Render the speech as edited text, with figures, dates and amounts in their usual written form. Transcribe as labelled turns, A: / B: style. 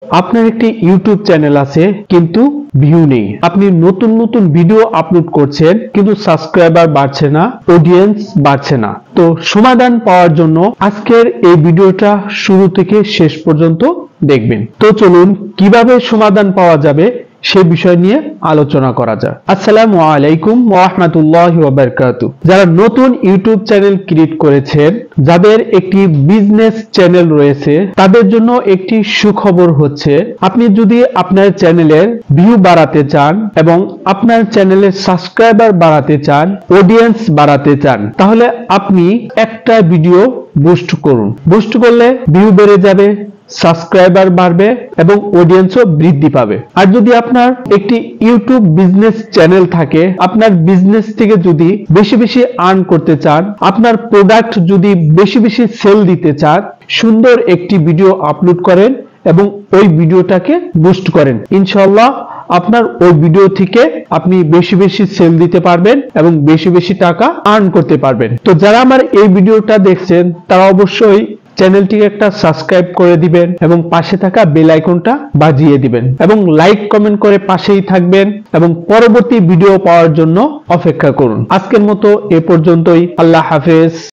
A: আপনার একটি YouTube channel আছে কিন্তু ভিউ নেই, আপনি নতুন নতুন ভিডিও আপলোড করছেন কিন্তু সাবস্ক্রাইবার বাড়ছে না, অডিয়েন্স বাড়ছে না। তো সমাধান পাওয়ার জন্য আজকের এই ভিডিওটা শুরু থেকে শেষ পর্যন্ত দেখবেন। তো চলুন কিভাবে সমাধান পাওয়া যাবে সে বিষয় নিয়ে আলোচনা করা যাক। আসসালামু আলাইকুম ওয়া রাহমাতুল্লাহি ওয়া বারাকাতুহু। যারা নতুন ইউটিউব চ্যানেল ক্রিয়েট করেছেন, যাদের একটি বিজনেস চ্যানেল রয়েছে, তাদের জন্য একটি সুখবর হচ্ছে, আপনি যদি আপনার চ্যানেলের ভিউ বাড়াতে চান এবং আপনার চ্যানেলের সাবস্ক্রাইবার বাড়াতে চান, অডিয়েন্স বাড়াতে চান, তাহলে আপনি একটা ভিডিও বুস্ট করুন। বুস্ট করলে ভিউ বেড়ে যাবে, সাবস্ক্রাইবার বাড়বে এবং অডিয়েন্সও বৃদ্ধি পাবে। আর যদি আপনার একটি ইউটিউব বিজনেস চ্যানেল থাকে, আপনার বিজনেস থেকে যদি বেশি বেশি আর্ন করতে চান, আপনার প্রোডাক্ট যদি বেশি বেশি সেল দিতে চান, সুন্দর একটি ভিডিও আপলোড করেন এবং ওই ভিডিওটাকে বুস্ট করেন। ইনশাআল্লাহ আপনার ওই ভিডিও থেকে আপনি বেশি বেশি সেল দিতে পারবেন এবং বেশি বেশি টাকা আর্ন করতে পারবেন। তো যারা আমার এই ভিডিওটা দেখছেন, তারা অবশ্যই চ্যানেলটিকে একটা সাবস্ক্রাইব করে দিবেন এবং পাশে থাকা বেল আইকনটা বাজিয়ে দিবেন এবং লাইক কমেন্ট করে পাশেই থাকবেন এবং পরবর্তী ভিডিও পাওয়ার জন্য অপেক্ষা করুন। আজকের মতো এ পর্যন্তই। আল্লাহ হাফেজ।